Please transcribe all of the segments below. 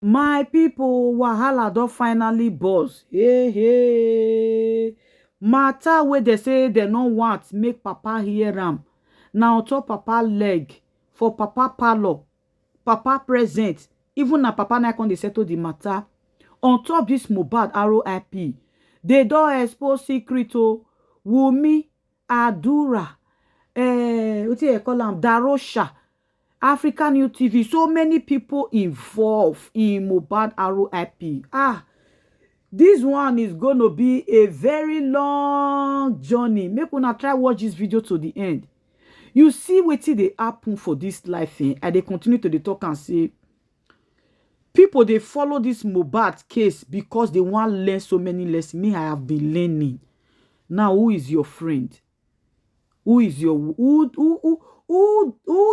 My people, wahala don finally burst. Hey, hey. Matter wey dey say dem no want make papa hear am. Na on top papa leg, for papa parlour, papa present. Even na papa na come dey settle the matter. On top this Mohbad RIP, they don expose secret o. Wunmi, Adura, wetin dey call am, D Rosha, African New TV, so many people involved in Mohbad RIP. This one is going to be a very long journey. Make una try watch this video to the end. You see wetin dey happen for this life, and they continue to dey talk and say people they follow this Mohbad case because they want learn so many lessons. Me, I have been learning. Now, who is your friend? Who is your who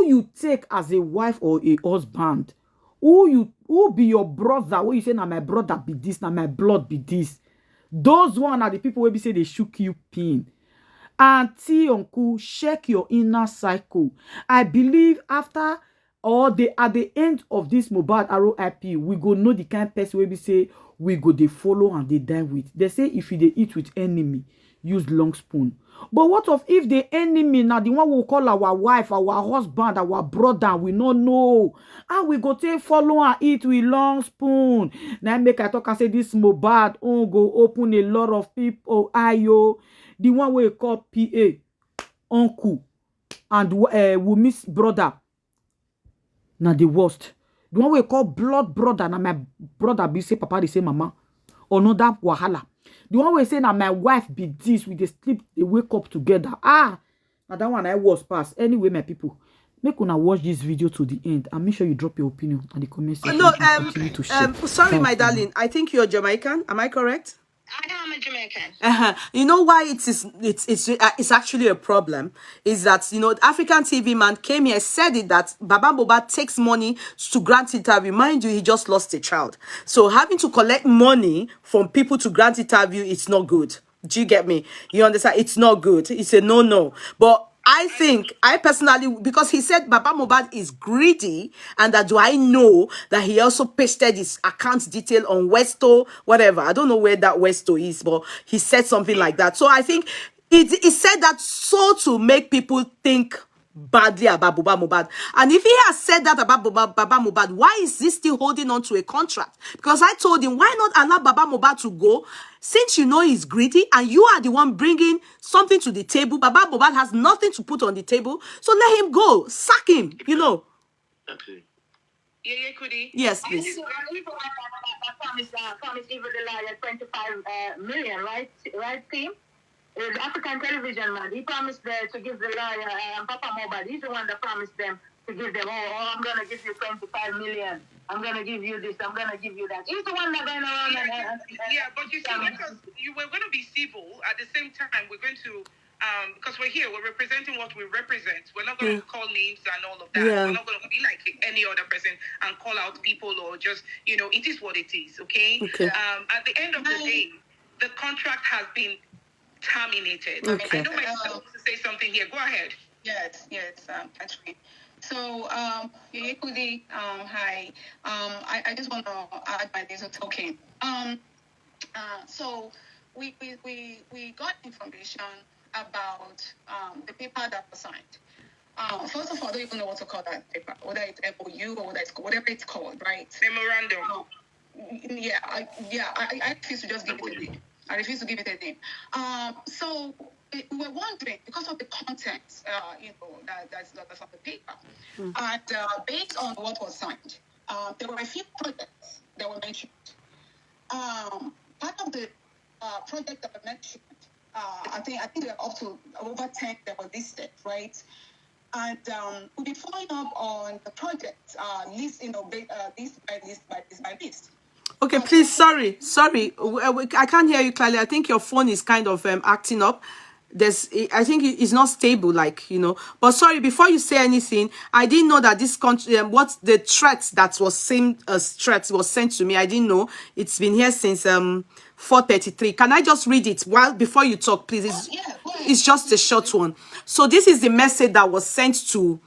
you take as a wife or a husband? Who be your brother? Who you say, na my brother be this, na my blood be this? Those one are the people where be say they shook you pin. Auntie, uncle, check your inner cycle. I believe after or at the end of this Mohbad RIP, we go know the kind of person where we say we go they follow and they die with. They say if you they eat with enemy, use long spoon. But what of if the enemy now the one we call our wife, our husband, our brother, we not know how we go take follow and eat with long spoon? Now make I talk and say this Mohbad go open a lot of people. Ayo, the one we call PA, uncle, and Wunmi's brother. Now the worst. The one we call blood brother, na my brother be say papa, they say mama. Or no that wahala. The one we say na my wife be this, we dey sleep, they wake up together. Now that one I was past. Anyway, my people, make una watch this video to the end and make sure you drop your opinion in the comment section. No, continue to share. sorry, my darling. I think you're Jamaican. Am I correct? I am a Jamaican. You know why it's actually a problem is that, you know, the African TV man came here, said it, that Baba Mohbad takes money to grant interview. Mind you, he just lost a child. So having to collect money from people to grant interview, it's not good. Do you get me? You understand? It's not good. It's a no-no. But I personally, because he said Baba Mohbad is greedy, and that do I know that he also pasted his account detail on Westo, whatever. I don't know where that Westo is, but he said something like that. So I think it said that so to make people think badly about Baba Mohbad. And if he has said that about Baba Mohbad, why is he still holding on to a contract? Because I told him, why not allow Baba Mohbad to go, since you know he's greedy and you are the one bringing something to the table. Baba Mohbad has nothing to put on the table, so let him go, sack him, you know. Okay. Yeye Kudi. Yes, please. Promise even the lawyer 25 million, right? Right, team? The African television man, he promised to give the lawyer Papa Mohbad. He's the one that promised them to give them, I'm going to give you 25 million. I'm going to give you this. I'm going to give you that. He's the one that going around but you see, because we're going to be civil, at the same time, we're going to, because we're here, we're representing what we represent. We're not going to call names and all of that. Yeah. We're not going to be like any other person and call out people or just, you know, it is what it is, okay? At the end of the day, the contract has been terminated. Okay. I know myself wants to say something here. Go ahead. Yes, actually. So, Yeye Kudi, hi. I just want to add my little token. So we got information about the paper that was signed. First of all, I don't even know what to call that paper, whether it's MOU or whatever it's called, right? Memorandum. I refuse to just give it a name. I refuse to give it a name. So we were wondering, because of the content, that's on the paper, and based on what was signed, there were a few projects that were mentioned. Part of the project that were mentioned, I think there are up to over 10 that were listed, right? And we'll be following up on the project list, list by list. Okay, please, sorry. I can't hear you clearly. I think your phone is kind of acting up. I think it's not stable, like, you know. But sorry, before you say anything, I didn't know that this country, what the threat that was same as threat was sent to me. I didn't know. It's been here since 4:33. Can I just read it before you talk, please? It's just a short one. So this is the message that was sent to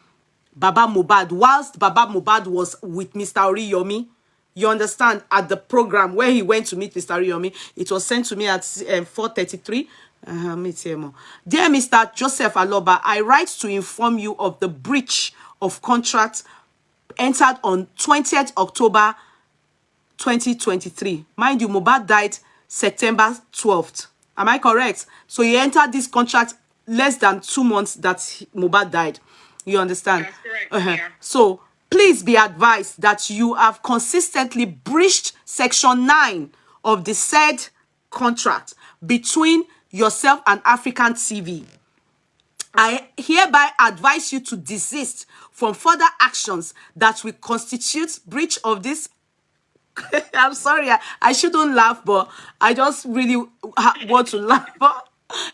Baba Mohbad whilst Baba Mohbad was with Mr. Oriyomi. You understand? At the program where he went to meet Mr. Yomi, it was sent to me at 4:33. Dear Mr. Joseph Aloba, I write to inform you of the breach of contract entered on 20th October 2023. Mind you, Mohbad died September 12th. Am I correct? So he entered this contract less than 2 months that Mohbad died. You understand? That's correct. Yeah. So please be advised that you have consistently breached Section 9 of the said contract between yourself and African TV. I hereby advise you to desist from further actions that will constitute breach of this. I'm sorry, I shouldn't laugh, but I just really want to laugh. But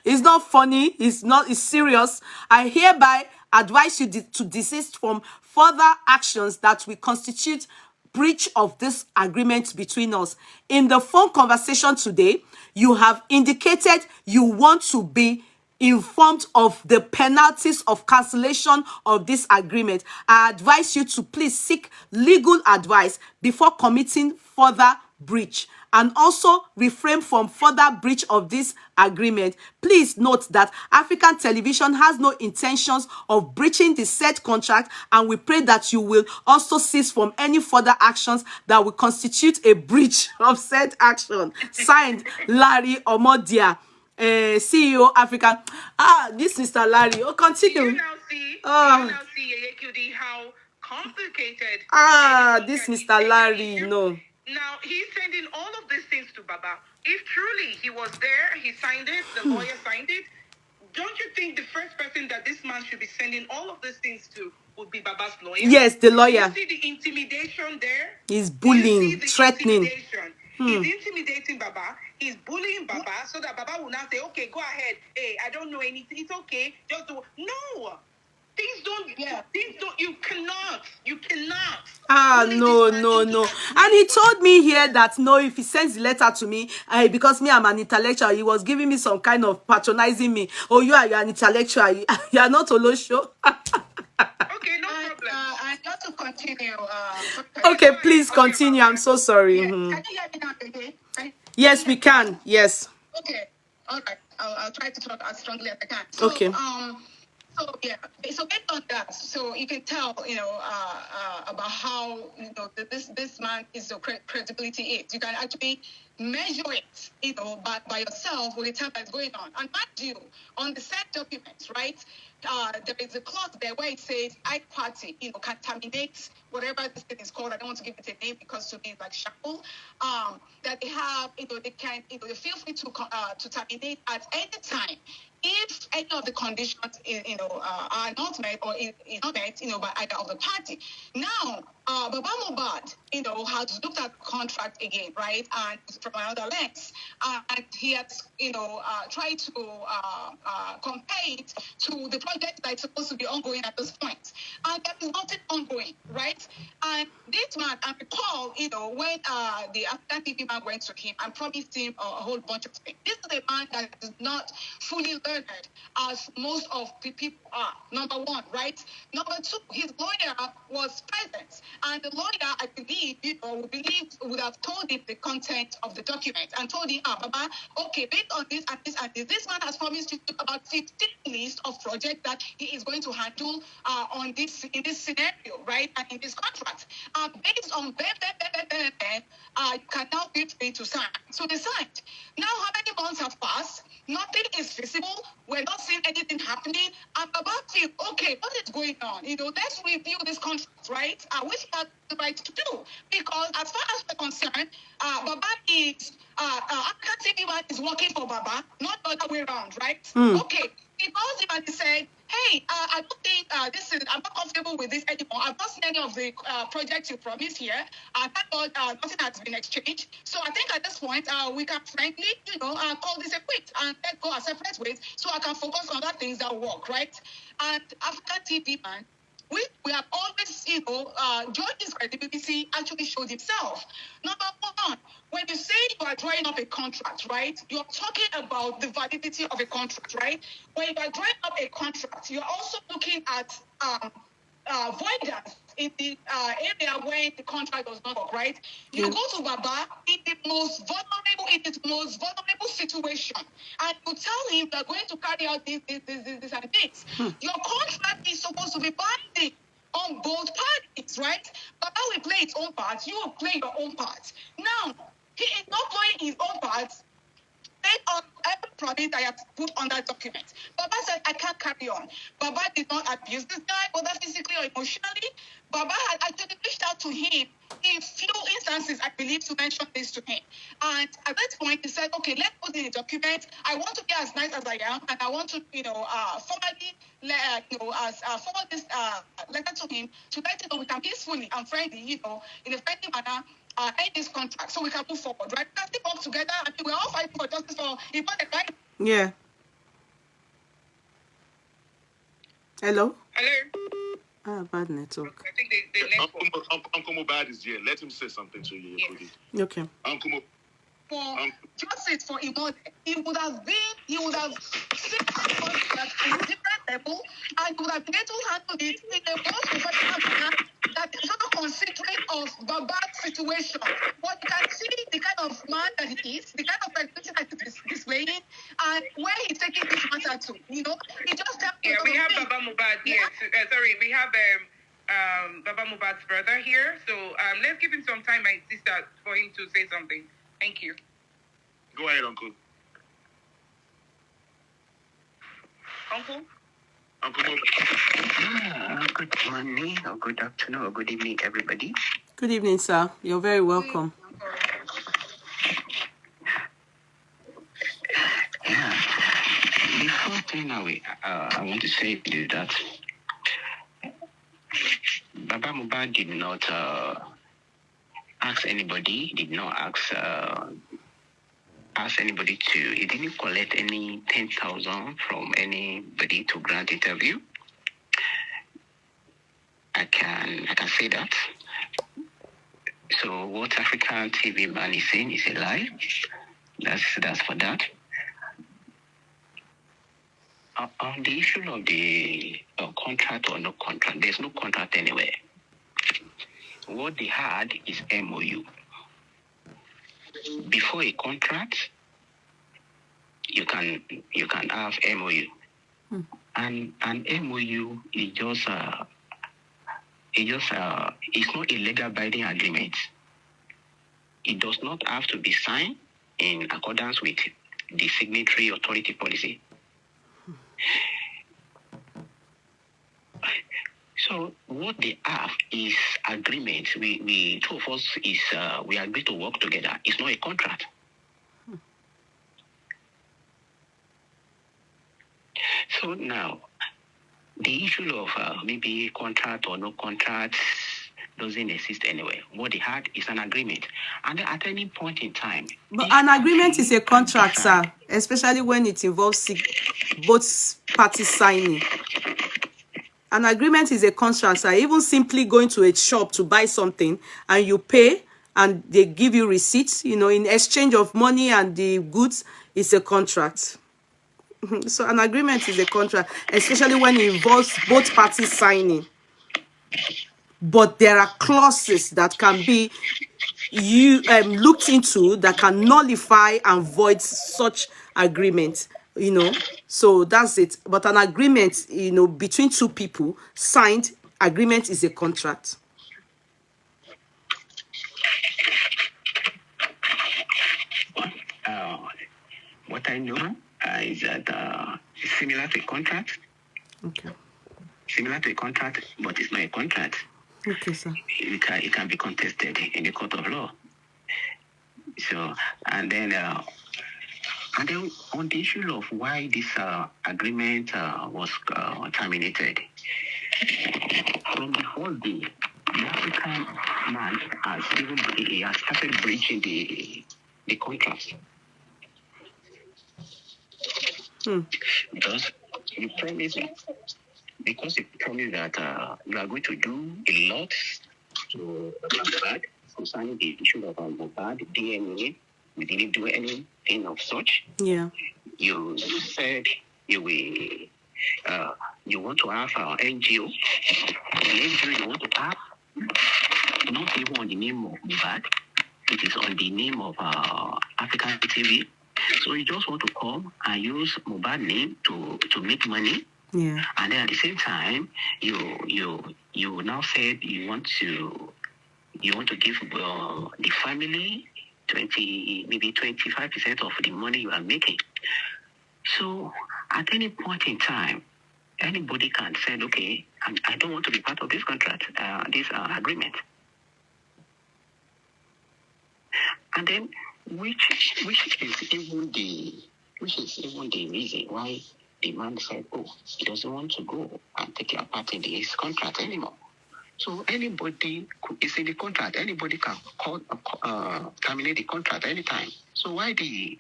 it's not funny. It's serious. I hereby advise you to desist from further actions that will constitute breach of this agreement between us. In the phone conversation today, you have indicated you want to be informed of the penalties of cancellation of this agreement. I advise you to please seek legal advice before committing further breach, and also refrain from further breach of this agreement. Please note that African Television has no intentions of breaching the said contract, and we pray that you will also cease from any further actions that will constitute a breach of said action. Signed, Larry Omodia, CEO Africa. This Mr. Larry. Oh, continue. You now see Yeye Kudi, how complicated. This Mr. Larry, no. Now, he's sending all of these things to Baba. If truly he was there, he signed it, the lawyer signed it, don't you think the first person that this man should be sending all of these things to would be Baba's lawyer? Yes, the lawyer. You see the intimidation there? He's bullying, threatening. He's intimidating Baba. He's bullying Baba so that Baba will not say, okay, go ahead. Hey, I don't know anything. It's okay. Just do. No. Things don't, you cannot. No. And he told me here that no, if he sends the letter to me, because me, I'm an intellectual, he was giving me some kind of patronizing me. Oh, you're an intellectual. You are not Olosho. Okay, no problem. And just to continue. Okay, please continue. I'm so sorry. Yeah. Can you hear me now again? Yes, we can. Yes. Okay. All right. I'll try to talk as strongly as I can. Okay. So yeah, so based on that, so you can tell, about how this man is the credibility is. You can actually measure it, by yourself with the time that's going on. And mind you, on the said documents, right? There is a clause there where it says I party, can terminate whatever this thing is called. I don't want to give it a name because to me it's like shackle. That they have, they can, they feel free to terminate at any time if any of the conditions, are not met or is not met, by either of the party. Now, Baba Mohbad, has looked at the contract again, right, and from another lens, and he has, tried to compare it to the project that is supposed to be ongoing at this point, and that is nothing ongoing, right? And this man, I recall, when the African TV man went to him and promised him a whole bunch of things. This is a man that is not fully learned as most of the people are. Number one, right? Number two, his lawyer was present, and the lawyer, I believe, would have told him the content of the document and told him, Baba, okay, based on this and this and this man has promised you about 15 lists of projects that he is going to handle in this scenario, right, and in this contract. Based on you can now be free to sign. So they signed. Now, how many months have passed? Nothing is visible. We're not seeing anything happening. I'm about to, okay, what is going on? Let's review this contract, right? Which we have the right to do. Because as far as we're concerned, Baba is, African TV is working for Baba, not the other way around, right? Okay. He calls him and he said, hey, I don't think I'm not comfortable with this anymore. I've not seen any of the projects you promised here. Thank God nothing has been exchanged. So I think at this point, we can frankly, call this a quit and let go our separate ways so I can focus on other things that work, right? And African TV man, we have always, George's credibility actually showed himself. Number one, when you say you are drawing up a contract, right, you're talking about the validity of a contract, right? When you are drawing up a contract, you're also looking at voiders in the area where the contract does not work, right? You go to Baba in the most vulnerable situation, and you tell him they're going to carry out this and this. Your contract is supposed to be binding on both parties, right? Baba will play its own part, you will play your own part. Now, he is not playing his own part based on every promise I have put on that document. Baba said, I can't carry on. Baba did not abuse this guy, whether physically or emotionally. Baba had actually reached out to him in few instances, I believe, to mention this to him. And at that point, he said, okay, let's put in a document. I want to be as nice as I am, and I want to, formally, forward this letter to him to let him know we can peacefully and friendly, in a friendly manner, end this contract so we can move forward, right? We can still work together and we're all fighting for justice for important, right? Yeah. Hello? Hello? Bad network. I think the network. Uncle Mohbad is here. Let him say something to you, Yes. Kudi. Okay. Uncle Mohbad. For justice for Imode, he would have seen us at a different level, and he would have been able to handle it in a more professional manner that is not considering of Baba's situation. But you can see the kind of man that he is, the kind of personality that he is displaying, and where he's taking this matter to. He just tells Yeah, we have Baba Mohbad here. Sorry, we have Baba Mohbad's brother here. So let's give him some time, my sister, for him to say something. Thank you. Go ahead, Uncle. Uncle? Uncle Mohbad. Good morning, or good afternoon, or good evening, everybody. Good evening, sir. You're very welcome. Yeah. Before thing I want to say to you that Baba Mohbad did not ask anybody, ask anybody to, he didn't collect any 10,000 from anybody to grant interview. I can say that. So what African TV man is saying is a lie. That's for that. On the issue of the contract or no contract, there's no contract anywhere. What they had is MOU. Before a contract, you can have MOU, and an MOU is it's not a legal binding agreement. It does not have to be signed in accordance with the signatory authority policy. So what they have is agreement. We two of us we agree to work together. It's not a contract. So now, the issue of maybe contract or no contract doesn't exist anywhere. What they had is an agreement, and at any point in time. But an agreement is a contract, sir, especially when it involves both parties signing. An agreement is a contract, sir. Even simply going to a shop to buy something and you pay and they give you receipts, in exchange of money and the goods, is a contract. So an agreement is a contract, especially when it involves both parties signing. But there are clauses that can be looked into that can nullify and void such agreement. So that's it. But an agreement, between two people signed, agreement is a contract. What I know is that similar to a contract. Okay. Similar to a contract, but it's not a contract. Okay, sir. It can be contested in the court of law. So, and then on the issue of why this agreement was terminated, from the whole day, the African man has started breaching the contract. Because you promised that you are going to do a lot to Mohbad concerning the issue of Mohbad DNA. We didn't do anything of such. Yeah. You said you will You want to have NGO. The NGO you want to have, not even on the name of Mohbad, it is on the name of African TV. So you just want to come and use Mohbad name to make money. Yeah. And then at the same time, you now said you want to give the family 25% of the money you are making. So at any point in time, anybody can say, okay, I don't want to be part of this contract, this agreement. And then, which is even the reason why the man said, oh, he doesn't want to go and take a part in his contract anymore. So anybody is in the contract. Anybody can terminate the contract anytime. So why the...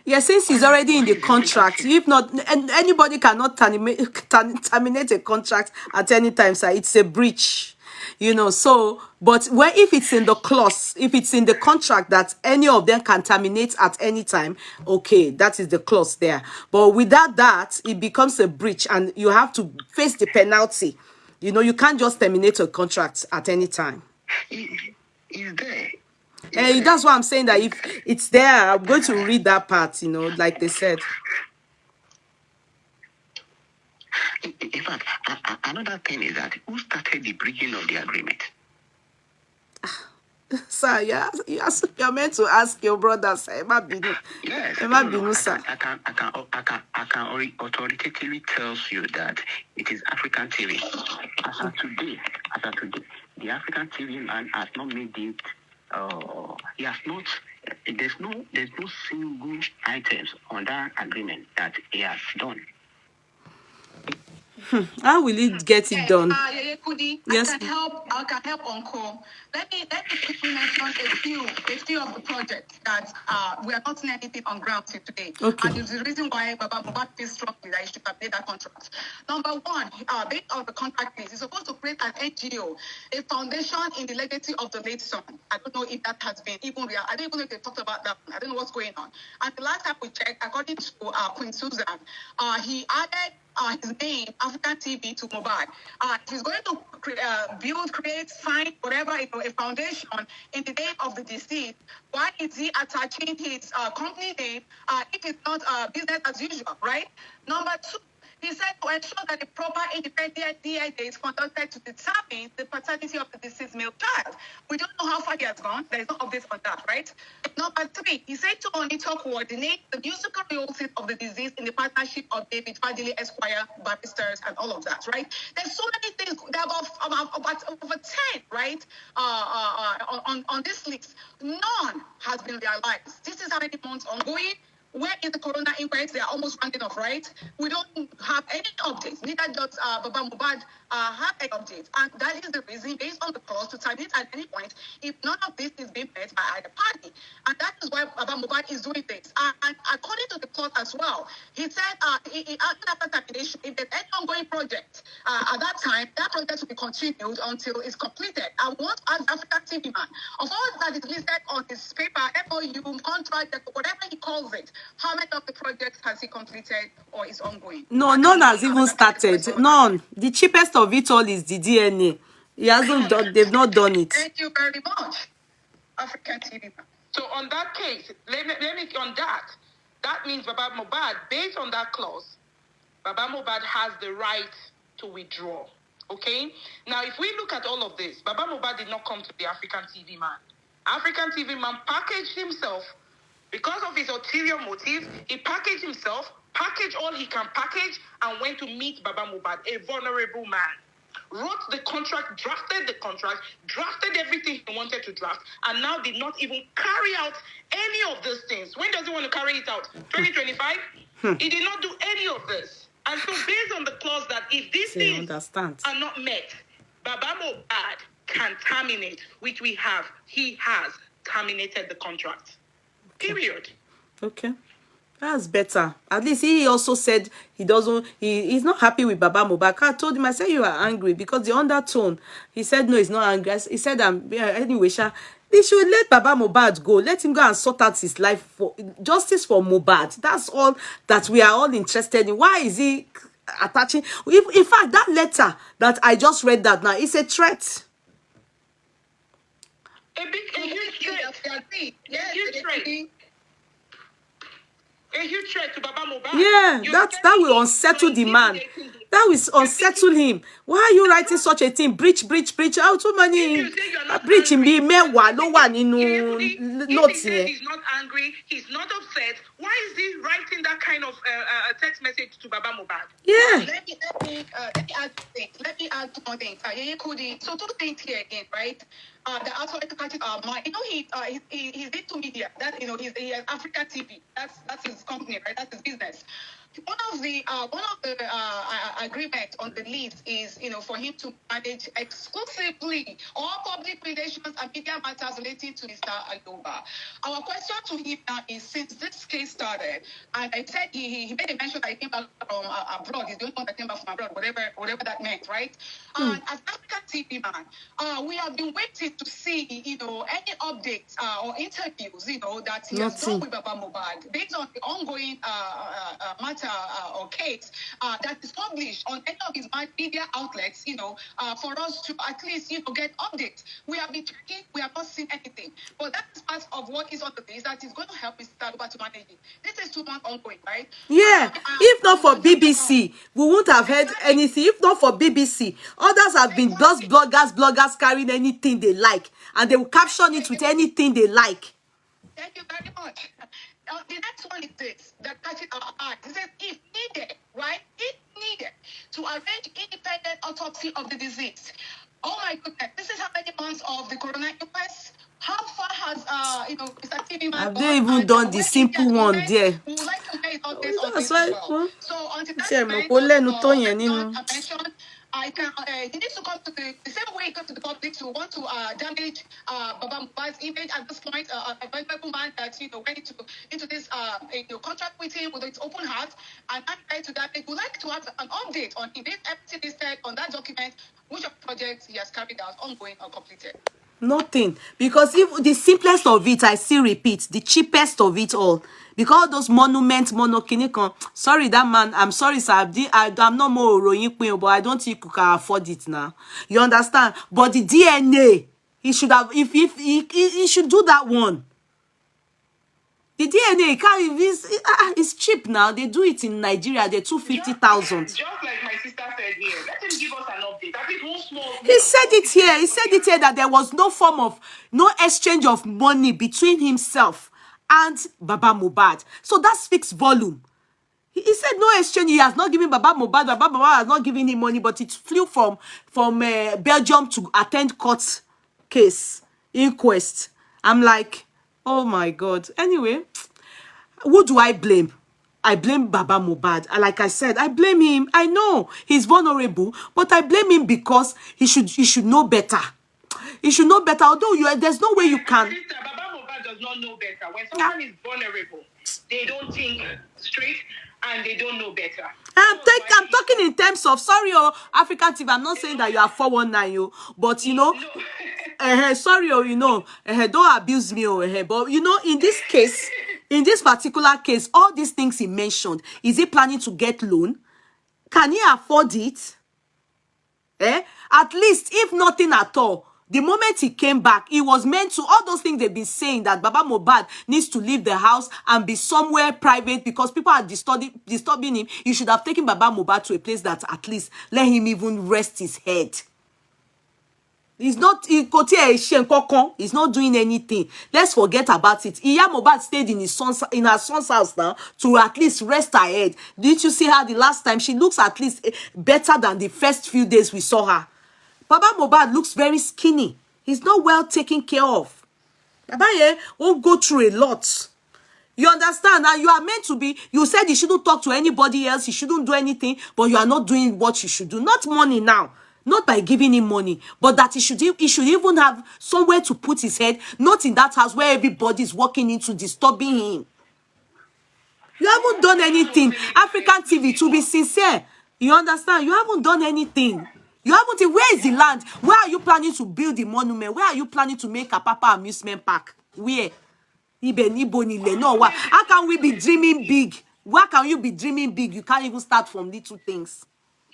Yeah, since he's already in the contract, if not, anybody cannot terminate a contract at any time, sir. It's a breach, you know. So, but where if it's in the clause, if it's in the contract that any of them can terminate at any time, okay, that is the clause there. But without that, it becomes a breach, and you have to face the penalty. You know, you can't just terminate a contract at any time. Is there? That's why I'm saying that if it's there, I'm going to read that part, you know, like they said. In fact, another thing is that who started the breaching of the agreement? Sir, you're meant to ask your brother, sir. Yes, sir. I can authoritatively tell you that it is African TV. As of today, the African TV man has not made it. He has not. There's no single items on that agreement that he has done. How will it get it done? Yeye Kudi, Yes. I can help Uncle. Let me quickly mention a few of the projects that we are not seeing anything on ground till today. Okay. And it's the reason why Baba Mohbad feels strongly that he should have made that contract. Number one, based on the contract is, he's supposed to create an NGO, a foundation in the legacy of the late son. I don't know if that has been even real. I don't even know if they talked about that. I don't know what's going on. And the last time we checked, according to Queen Susan, he added his name, African TV, to Mohbad. He's going to create, sign, whatever, a foundation in the name of the deceased. Why is he attaching his company name if it's not business as usual, right? Number two, he said to ensure that the proper independent DNA is conducted to determine the paternity of the deceased male child. We don't know how far he has gone. There is no update on that, right? Number three, he said to monitor, coordinate the musical royalties of the deceased in the partnership of David Fadili Esquire, barristers, and all of that, right? There's so many things. There are about over 10, right, on this list. None has been realized. This is how many months ongoing. Where is the corona inquest? They are almost rounding off, right? We don't have any updates. Neither does Baba Mohbad have any updates. And that is the reason, based on the clause, to terminate at any point if none of this is being met by either party. And that is why Baba Mohbad is doing this. And according to the clause as well, he said after termination, if there's any ongoing project at that time, that project will be continued until it's completed. I want to ask African TV man, of all that is listed on his paper, MOU, contract, whatever he calls it, how many of the projects has he completed or is ongoing? No, none has even started. None. The cheapest of it all is the DNA. He hasn't done. They've not done it. Thank you very much, African TV. So on that case, let me on that means Baba Mohbad, based on that clause, Baba Mohbad has the right to withdraw. Okay? Now, if we look at all of this, Baba Mohbad did not come to the African TV man. African TV man packaged himself. Because of his ulterior motive, he packaged himself, packaged all he can package, and went to meet Baba Mohbad, a vulnerable man. Wrote the contract, drafted everything he wanted to draft, and now did not even carry out any of those things. When does he want to carry it out? 2025? He did not do any of this. And so based on the clause that if these things are not met, Baba Mohbad can terminate, which we have. He has terminated the contract. Period. Okay. That's better. At least he also said he's not happy with Baba Mohbad. I told him, I said you are angry because the undertone. He said no, he's not angry. He said anyway, They should let Baba Mohbad go. Let him go and sort out his life for justice for Mohbad. That's all that we are all interested in. Why is he attaching? In fact, that letter that I just read that now is a threat. A huge threat. Yes, A huge threat. A huge threat to Baba Mohbad. Yeah, that will unsettle the man. That will unsettle him. Why are you writing such a thing? Breach. How too many breaching be mewa no one in notes here. He's not angry, he's not upset. Why is he writing that kind of text message to Baba Mohbad? Yeah. Let me add two more things. Yeye Kudi. So two things here again, right? That also catches our mind. You know, he's into media. That he has Africa TV. That's his company, right? That's his business. One of the agreements on the list is for him to manage exclusively all public relations and media matters relating to Mr. Ayoba. Our question to him now is, since this case started, and I said he made a mention that he came back from abroad. He's the only one that came back from abroad, whatever that meant, right? And as African TV man, we have been waiting to see any updates or interviews that he has done with Baba Mohbad based on the ongoing matter or case that is published on any of his media outlets, for us to at least, get updates. We have been checking, we have not seen anything. But that's part of what is on the list that is going to help Mr. Ayoba to manage it. This is 2 months ongoing, right? Yeah. If not for BBC, we wouldn't have heard anything. If not for BBC, others have been those bloggers carrying anything they like, and they will caption it with anything they like. Thank you very much. The next one is this, that catches our eye. It says, if needed, right? If needed, to arrange independent autopsy of the deceased. Oh my goodness, this is how many months of the corona inquest? How far has Mr. TV man have they even done the simple one there? We would like to hear on this as well. So until that mentioned, I can. He needs to come to the same way he comes to the public to want to damage Baba Mohbad's image at this point. A very people man that went into this contract with him with its open heart, and I'm trying to damage. Would like to have an update on if everything listed on that document, which of projects he has carried out, ongoing or completed. Nothing. Because if the simplest of it, I still repeat, the cheapest of it all. Because those monuments, sorry, that man, I'm sorry, sir. I'm not more but I don't think you can afford it now. You understand? But the DNA, he should have, if he should do that one. The DNA, it's cheap now. They do it in Nigeria. They're 250,000. Just like my sister said here, let him give us an update. That is one small. He said it here. He said it here that there was no exchange of money between himself and Baba Mohbad. So that speaks volume. He said no exchange. He has not given Baba Mohbad. Baba Mohbad has not given him money, but it flew from Belgium to attend court case, inquest. I'm like, oh my God. Anyway, who do I blame? I blame Baba Mohbad. Like I said, I blame him. I know he's vulnerable, but I blame him because he should know better. He should know better. Although there's no way you can. Sister, Baba Mohbad does not know better. When someone is vulnerable, they don't think straight and they don't know better. I'm talking in terms of, sorry, African TV. I'm not saying that you are 419, but sorry, don't abuse me, but in this case, in this particular case, all these things he mentioned, is he planning to get loan? Can he afford it? At least, if nothing at all, the moment he came back, he was meant to, all those things they've been saying, that Baba Mohbad needs to leave the house and be somewhere private because people are disturbing him. You should have taken Baba Mohbad to a place that at least let him even rest his head. He's not doing anything. Let's forget about it. Iya Mohbad stayed in her son's house now to at least rest her head. Did you see her the last time? She looks at least better than the first few days we saw her. Baba Mohbad looks very skinny. He's not well taken care of. Baba won't go through a lot. You understand? Now you are meant to be. You said you shouldn't talk to anybody else. You shouldn't do anything. But you are not doing what you should do. Not money now. Not by giving him money. But that he should even have somewhere to put his head. Not in that house where everybody is walking into disturbing him. You haven't done anything. African TV, to be sincere. You understand? You haven't done anything. You haven't. Where is the land? Where are you planning to build the monument? Where are you planning to make a Papa amusement park? Where? No. How can we be dreaming big? Where can you be dreaming big? You can't even start from little things.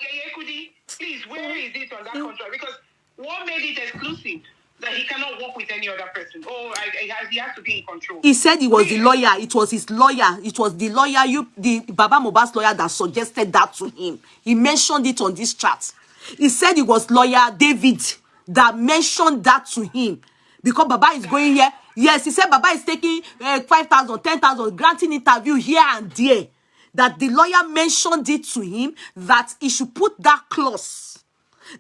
Yeye Kudi, please, where is it on that contract? Because what made it exclusive? That he cannot work with any other person. Oh, he has to be in control. He said he was the lawyer. It was his lawyer. It was the lawyer, the Baba Mohbad's lawyer that suggested that to him. He mentioned it on this chat. He said it was lawyer David that mentioned that to him. Because Baba is going here. Yes, he said Baba is taking 5,000, 10,000, granting interview here and there. That the lawyer mentioned it to him that he should put that clause.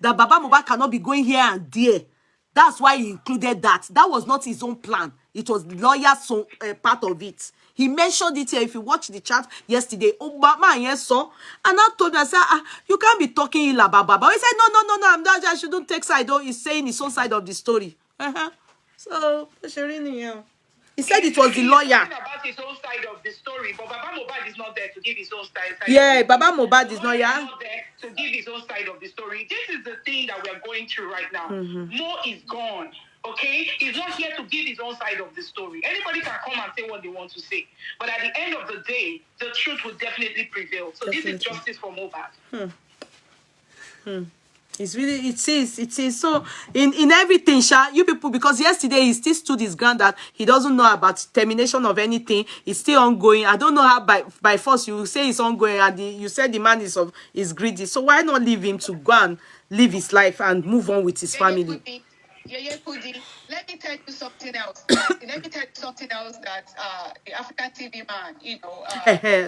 That Baba Mohbad cannot be going here and there. That's why he included that. That was not his own plan. It was the lawyer's part of it. He mentioned it here. If you watch the chat yesterday, Obama and yes, so, and I told me, I said, you can't be talking ill about Baba. He said, no, I'm not. I shouldn't take side. Though he's saying his own side of the story. So, he said it was the lawyer. About his own side of the story, but Baba Mohbad is not there to give his own side. Yeah, Baba Mohbad is not there to give his own side of the story. This is the thing that we are going through right now. Mo is gone. Okay, he's not here to give his own side of the story. Anybody can come and say what they want to say, but at the end of the day, the truth will definitely prevail. So this is justice for Mohbad. It's really, it is. So in everything, Sha, you people, because yesterday he still stood his ground that he doesn't know about termination of anything. It's still ongoing. I don't know how by force you say it's ongoing, and you said the man is greedy. So why not leave him to go and live his life and move on with his family? Yeye Kudi, let me tell you something else. Let me tell you something else that the African TV man,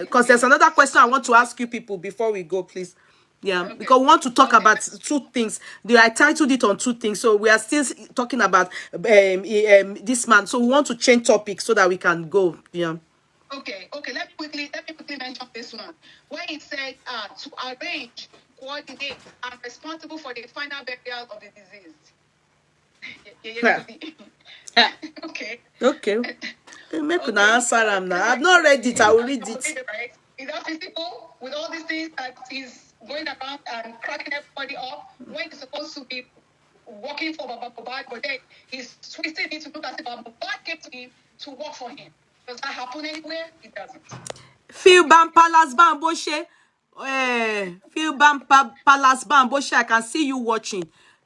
because there's another question I want to ask you people before we go, please. Yeah, okay. Because we want to talk about two things. I titled it on two things, so we are still talking about this man. So we want to change topic so that we can go. Yeah. Okay. Let me quickly mention this one. When it said to arrange, coordinate, and responsible for the final burial of the deceased. Okay. Make an answer. I've not read it. I will read it. Right? Is that physical with all these things that is going around and cracking everybody up when he's supposed to be working for Baba Mohbad, but then he's twisting it to look as if Baba Mohbad came to him to work for him. Does that happen anywhere? It doesn't. Philbam Palace Bamboshe. Philbam Palace Bamboshe. I can see you watching.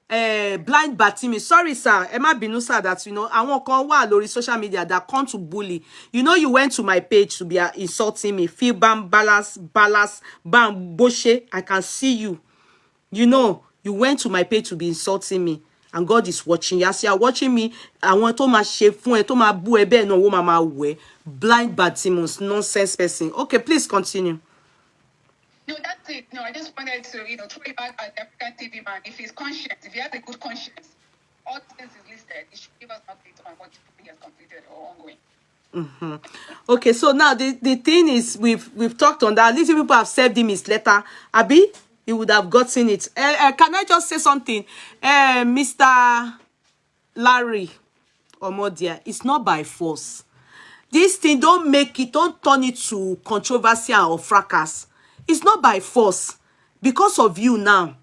Blind Batimi. Sorry, sir. Emma Binusa that I won't call lórí social media that come to bully. You went to my page to be insulting me. Philbam Palace Bamboshe. I can see you. You went to my page to be insulting me. And God is watching. Yes, you are watching me. I want to my chef to my boo ebe no mama we. Blind Batimus, nonsense person. Okay, please continue. No, that's it. No, I just wanted to, throw it back at the African TV man. If he's conscious, if he has a good conscience, all the things is listed. He should give us an update on what he has completed or ongoing. Okay, so now the thing is, we've talked on that. Little people have served him his letter. Abi, he would have gotten it. Can I just say something? Mr. Larry Omodia, it's not by force. This thing, don't turn it to controversy or fracas. It's not by force. Because of you now,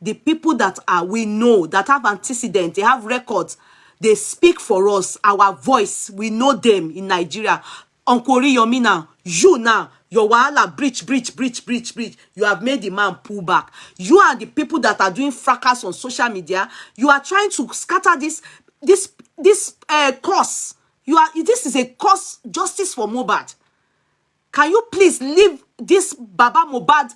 the people that we know, that have antecedents, they have records, they speak for us, our voice, we know them in Nigeria. Uncle Yomi now, you now, your wahala breach. You have made the man pull back. You are the people that are doing fracas on social media. You are trying to scatter this cause. This is a cause, justice for Mohbad. Can you please leave this Baba Mohbad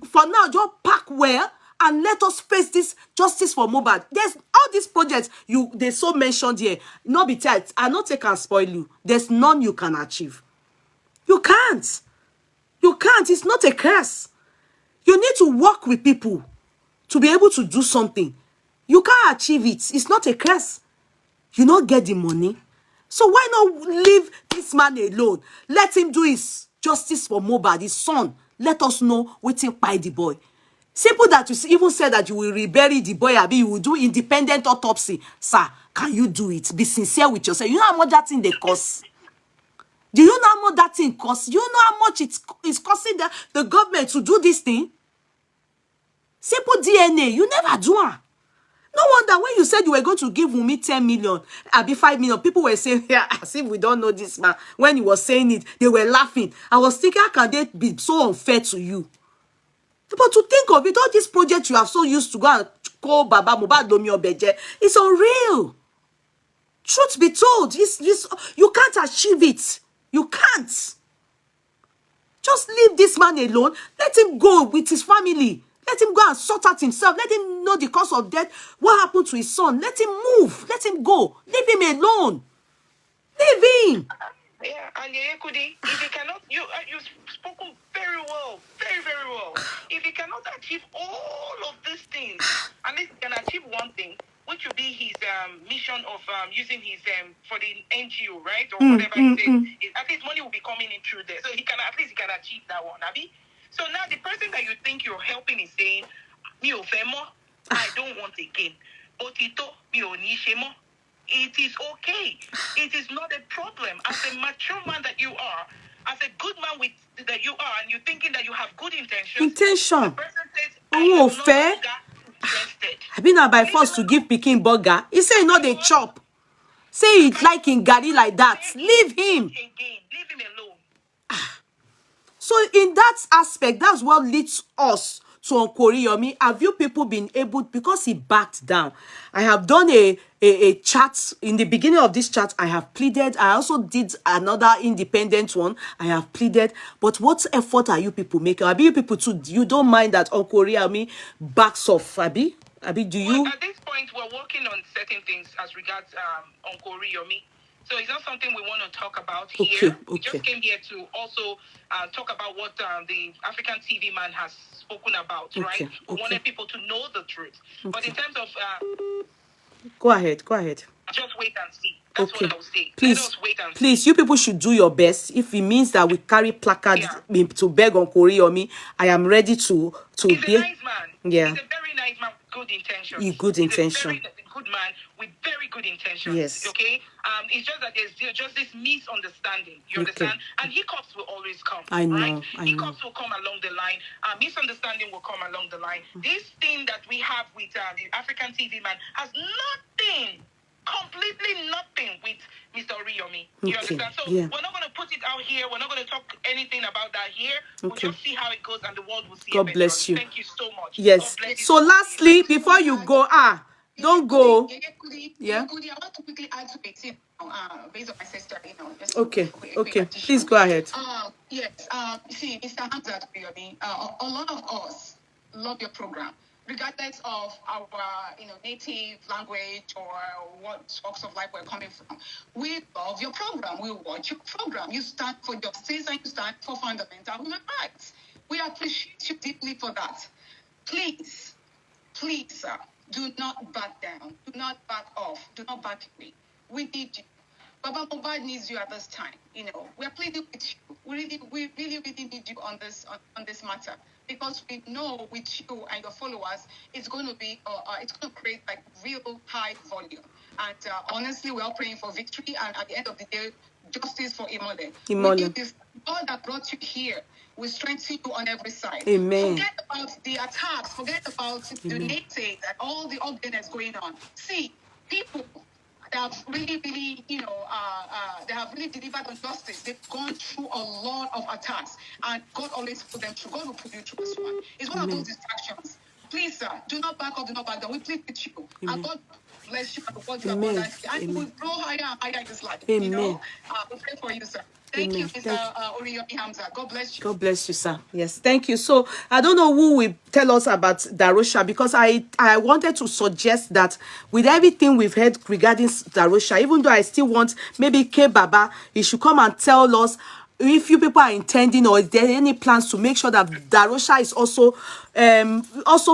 for now? Just pack well and let us face this justice for Mohbad. There's all these projects they so mentioned here. Not be tight. I not take and spoil you. There's none you can achieve. You can't. It's not a curse. You need to work with people to be able to do something. You can't achieve it. It's not a curse. You not get the money. So why not leave this man alone? Let him do his justice for Mohbad, his son. Let us know waiting by the boy. Simple that you even said that you will rebury the boy, Abi, you will do independent autopsy. Sir, can you do it? Be sincere with yourself. You know how much that thing they cost? Do you know how much that thing costs? Do you know how much it's costing the government to do this thing? Simple DNA. You never do it. No wonder when you said you were going to give Wunmi 10 million, be 5 million, people were saying, yeah, as if we don't know this man. When he was saying it, they were laughing. I was thinking, how can they be so unfair to you? But to think of it, all these projects you have so used to go and call Baba Mohbad Lomi Obeje, it's unreal. Truth be told, you can't achieve it. You can't. Just leave this man alone. Let him go with his family. Let him go and sort out himself. Let him know the cause of death. What happened to his son? Let him move. Let him go. Leave him alone. Leave him. Yeah, and Yeye Kudi, if he cannot, you've spoken very well, very, very well. If he cannot achieve all of these things, at least he can achieve one thing, which will be his mission of using his for the NGO, right, or whatever he says. At least money will be coming in through there, so he can achieve that one, Abi. So now the person that you think you're helping is saying, "Mi o fẹ́ mọ́, I don't want again. Otito, mi o ní ṣe mọ́." It is okay. It is not a problem. As a mature man that you are, as a good man that you are, and you're thinking that you have good intentions. The person says, oh, fair. I've been by force to give Pikin burger. He say not a chop. Say it like in Gary like that. Leave him. Leave him alone. So in that aspect, that's what leads us to Uncle Oriyomi. Have you people been able, because he backed down? I have done a chat. In the beginning of this chat, I have pleaded. I also did another independent one. I have pleaded. But what effort are you people making? Abi, you people too, you don't mind that Uncle Oriyomi backs off, Abi? Abi, do you? Well, at this point, we're working on certain things as regards Uncle Oriyomi. So it's not something we want to talk about here. We just came here to also talk about what the African TV man has spoken about, right? We wanted people to know the truth. But in terms of... Go ahead. Just wait and see. That's what I would say. Please, you people should do your best. If it means that we carry placards to beg Uncle Oriyomi, I am ready to He's be... a nice man. Yeah. He's a very nice man with good intentions. He's a very good man with very good intentions. Yes. Okay? It's just that there's just this misunderstanding. You understand? And hiccups will always come. I know. Right? Hiccups will come along the line. Misunderstanding will come along the line. This thing that we have with the African TV man has completely nothing with Mr. Oriyomi. You understand? So we're not going to put it out here. We're not going to talk anything about that here. We'll just see how it goes, and the world will see. God bless you. Thank you so much. Yes. So lastly, before you go, don't go. Yeah. Kudi, I want to quickly add to it, based on my sister, Okay. Please go ahead. Yes. See, Mr. Hamzat Oriyomi, a lot of us love your program, regardless of our, native language or what walks of life we're coming from. We love your program. We watch your program. You stand for justice and you stand for fundamental human rights. We appreciate you deeply for that. Please, sir, do not back down. Do not back off. Do not back away. We need you. Baba Mohbad needs you at this time. We're pleading with you. We really need you on this matter, because we know with you and your followers, it's going to be, it's going to create like real high volume. And honestly, we're all praying for victory. And at the end of the day, justice for Imole. God that brought you here will strengthen you on every side. Amen. Forget about the attacks. Forget about the naysayers and all the ugliness going on. See, people that have really, they have really delivered on justice. They've gone through a lot of attacks, and God always put them through. God will put you through this one. It's one of those distractions. Please, sir, do not back up, do not back down. We plead with you. And God bless you and what you have done. And you will grow higher and higher in this life. We pray for you, sir. Thank you, Mr. Oriyomi Hamza. God bless you. God bless you, sir. Yes, thank you. So I don't know who will tell us about D Rosha, because I wanted to suggest that with everything we've heard regarding D Rosha, even though I still want maybe K Baba, he should come and tell us if you people are intending, or is there any plans to make sure that D Rosha is also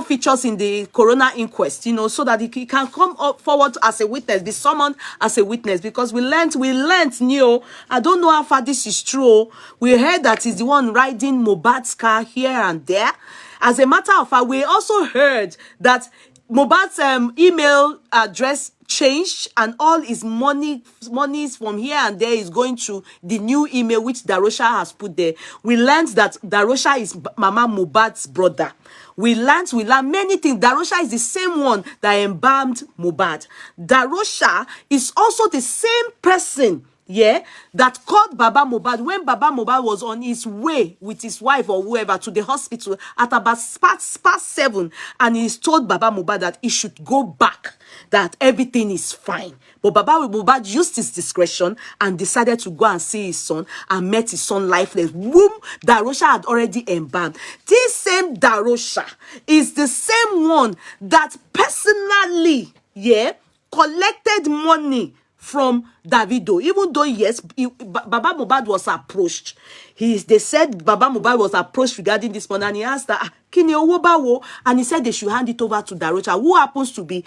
features in the Corona Inquest, so that he can come up forward as a witness, be summoned as a witness, because we learned, I don't know how far this is true. We heard that he's the one riding Mohbad's car here and there. As a matter of fact, we also heard that Mohbad's email address changed, and all his monies from here and there is going to the new email which D Rosha has put there. We learned that D Rosha is Mama Mohbad's brother. We learned many things. D Rosha is the same one that embalmed Mohbad. D Rosha is also the same person, yeah, that called Baba Mohbad when Baba Mohbad was on his way with his wife or whoever to the hospital at about past 7, and he's told Baba Mohbad that he should go back, that everything is fine. But Baba Mohbad used his discretion and decided to go and see his son, and met his son lifeless, whom D Rosha had already embalmed. This same D Rosha is the same one that personally, yeah, collected money from Davido, even though yes, Baba Mohbad was approached. They said Baba Mohbad was approached regarding this money, and he asked that, Kini owo bawo? And he said they should hand it over to D Rosha, who happens to be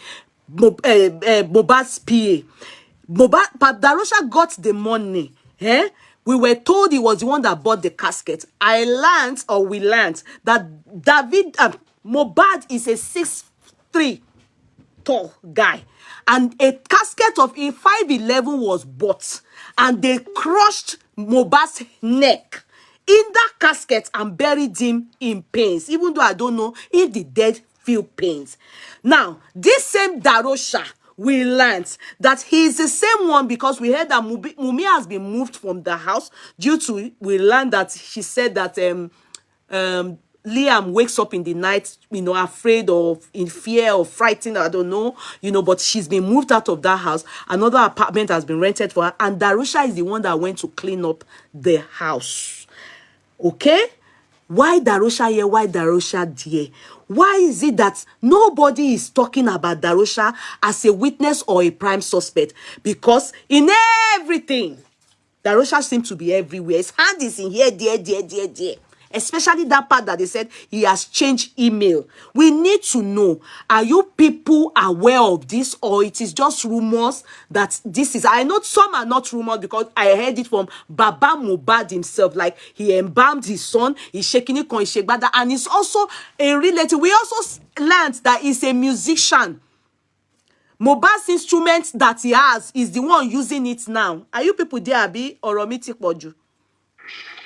Mohbad's PA. D Rosha got the money. Eh? We were told he was the one that bought the casket. We learned that Mohbad is a 6'3" tall guy, and a casket of a 5'11" was bought, and they crushed Mohbad's neck in that casket and buried him in pains, even though I don't know if the dead feel pains. Now, this same D Rosha, we learned that he is the same one, because we heard that Wunmi has been moved from the house due to, we learned that she said that Liam wakes up in the night, afraid of, in fear or frightened, I don't know, but she's been moved out of that house. Another apartment has been rented for her, and D Rosha is the one that went to clean up the house. Okay? Why D Rosha here? Why D Rosha there? Why is it that nobody is talking about D Rosha as a witness or a prime suspect? Because in everything, D Rosha seems to be everywhere. His hand is in here, there. Especially that part that they said he has changed email. We need to know, are you people aware of this, or it is just rumors that this is... I know some are not rumors, because I heard it from Baba Mohbad himself, like he embalmed his son, he's shaking it, and he's also a relative. We also learned that he's a musician. Mohbad's instrument that he has is the one using it now. Are you people there, Abi, or Romiti Poju?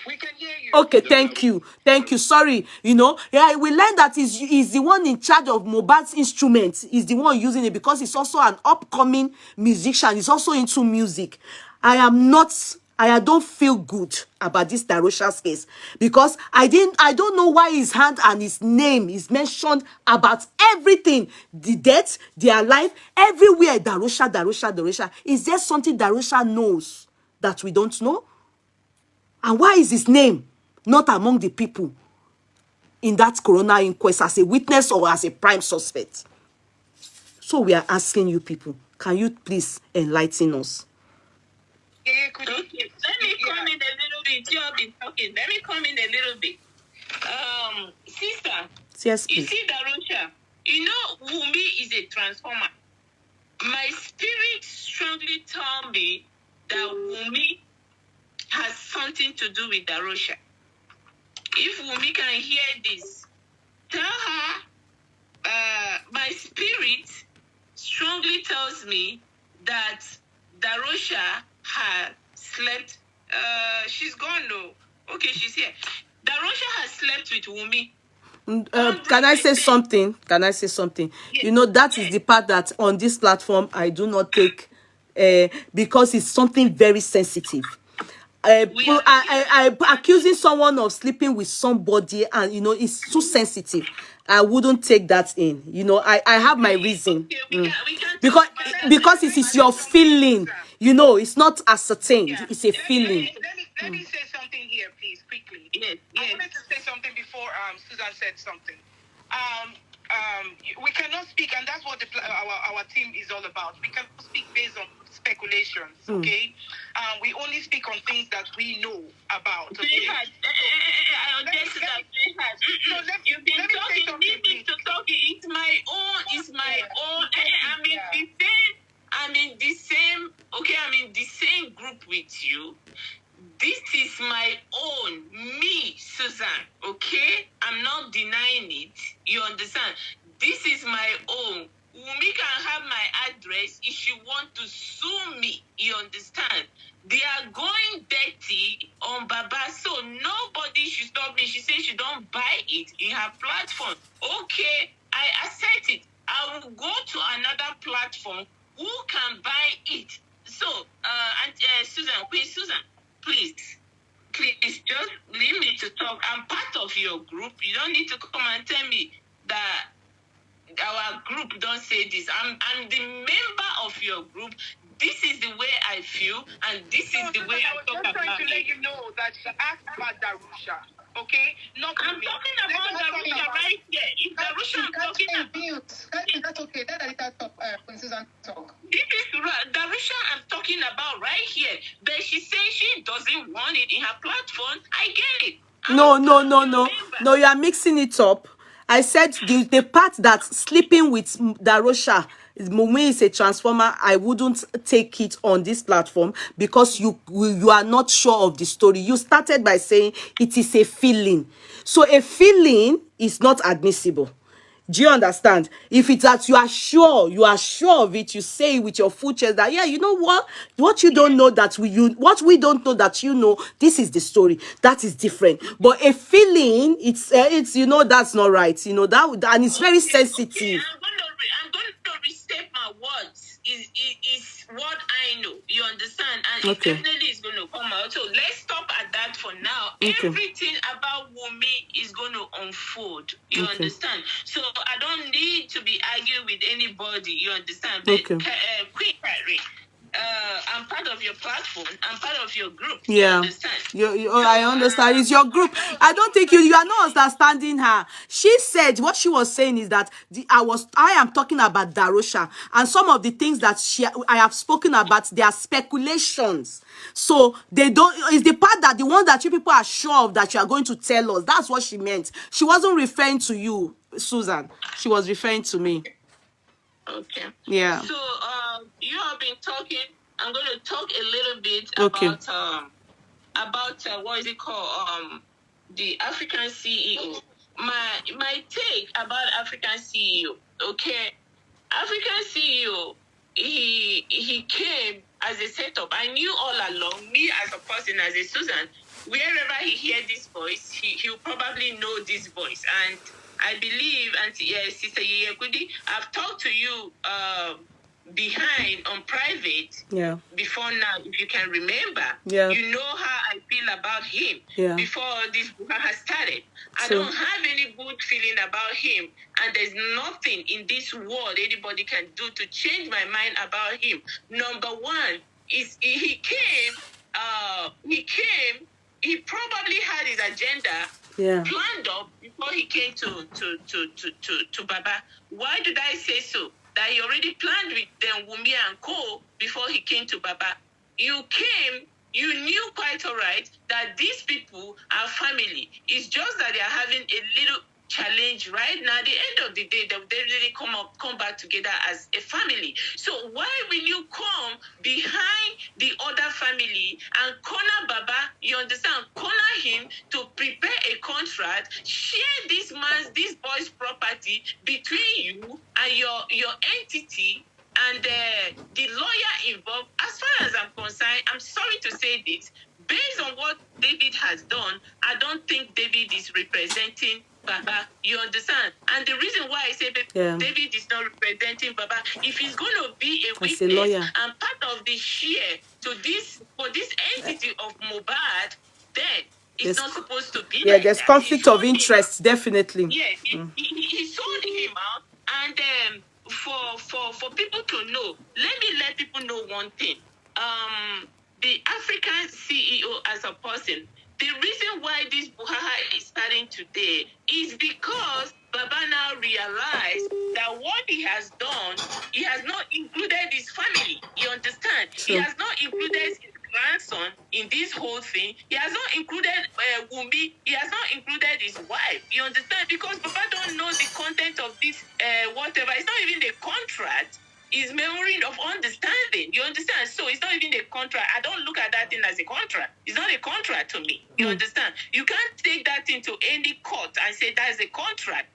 We can hear you. Okay, thank you. Sorry, we learned that he's the one in charge of Mohbad's instruments. He's the one using it, because he's also an upcoming musician. He's also into music. I don't feel good about this D Rosha's case, because I don't know why his hand and his name is mentioned about everything. The death, their life, everywhere. D Rosha. Is there something D Rosha knows that we don't know? And why is his name not among the people in that corona inquest as a witness or as a prime suspect? So we are asking you people, can you please enlighten us? Yeye, Kudi. Okay, let me come in a little bit. You have been talking. Let me come in a little bit. Sister, Yes, you please. see D Rosha, Wunmi is a transformer. My spirit strongly told me that Wunmi has something to do with D Rosha. If Wunmi can hear this, tell her my spirit strongly tells me that D Rosha has slept. She's gone, no. Okay, she's here. D Rosha has slept with Wunmi. Can I say something? Yes. That is the part that on this platform I do not take, because it's something very sensitive. I accusing someone of sleeping with somebody, and it's too sensitive. I wouldn't take that in. I have my reason. Okay, we can Because it is your feeling. It's not ascertained. Yeah. It's a feeling. Let me say something here, please, quickly. Yes, I yes. wanted to say something before Susan said something. We cannot speak, and that's what our team is all about. We cannot speak based on speculations, okay? We only speak on things that we know about. Okay? You've been talking, leave me to talk. It's my own. I'm in the same group with you. This is my own, me, Susan, okay? I'm not denying it. You understand? This is my own. Wunmi can have my address if she want to sue me. You understand? They are going dirty on Baba, so nobody should stop me. She says she don't buy it in her platform. Queen Susan, please, just leave me to talk. I'm part of your group. You don't need to come and tell me that our group don't say this. I'm the member of your group. This is the way I feel, and this is the way I talk about it. I was just trying to let you know that you asked about D Rosha, okay? Not I'm talking about D Rosha right here. If D Rosha I'm talking about... That's okay. Let Anita talk, Queen Susan talk. This is D Rosha I'm talking about right here. But she says she doesn't want it in her platform. I get it. No, you are mixing it up. I said the part that sleeping with D Rosha, Wunmi is a transformer. I wouldn't take it on this platform because you are not sure of the story. You started by saying it is a feeling. So a feeling is not admissible. Do you understand? If it's that you are sure of it, you say with your full chest that, yeah, you know what you don't know that what we don't know that you know, this is the story. That is different. But a feeling, it's that's not right. And it's very sensitive. Okay, I'm going to restate my words. Is what I know. You understand? And it definitely is going to come out. So let's stop at that for now. Okay. Everything about Wunmi is going to unfold. You understand? So I don't need to be arguing with anybody. You understand? But Queen Fìírè, I'm part of your platform. I'm part of your group. Yeah. You understand? I understand. It's your group. I don't think you are not understanding her. She said what she was saying is that I am talking about D Rosha, and some of the things that I have spoken about, they are speculations. So they don't. It's the part that the one that you people are sure of that you are going to tell us. That's what she meant. She wasn't referring to you, Susan. She was referring to me. Okay. Yeah. So you have been talking. I'm going to talk a little bit about what is it called? The African CEO. My take about African CEO. Okay, African CEO. He came as a setup. I knew all along. Me as a person, as a Susan, wherever he hears this voice, he'll probably know this voice. And I believe, and Sister Yeye Kudi, I've talked to you behind on private before now, if you can remember. You know how I feel about him before this has started. I don't have any good feeling about him, and there's nothing in this world anybody can do to change my mind about him. Number one is he probably had his agenda planned up before he came to Baba. Why did I say so? That he already planned with them, Wunmi and Co. before he came to Baba. You knew quite all right that these people are family. It's just that they are having a little challenge right now. At the end of the day, they'll definitely come back together as a family. So why will you come behind the other family and corner Baba? You understand? Corner him to prepare a contract, share this boy's property between you and your entity and the lawyer involved. As far as I'm concerned, I'm sorry to say this, based on what David has done, I don't think David is representing Baba. You understand? And the reason why I say David is not representing Baba, if he's going to be a witness and part of the share to this entity of Mohbad, then it's not supposed to be like there's that. conflict of interest, definitely. Yeah, he sold him out, and for people to know, let people know one thing. The African CEO as a person, the reason why this Buhaha is starting today is because Baba now realized that what he has done, he has not included his family. You understand? He has not included his grandson in this whole thing. He has not included Wunmi. He has not included his wife. You understand? Because Baba don't know the content of this whatever. It's not even the contract. Is memory of understanding. You understand? So it's not even a contract. I don't look at that thing as a contract. It's not a contract to me. You understand? You can't take that into any court and say that's a contract.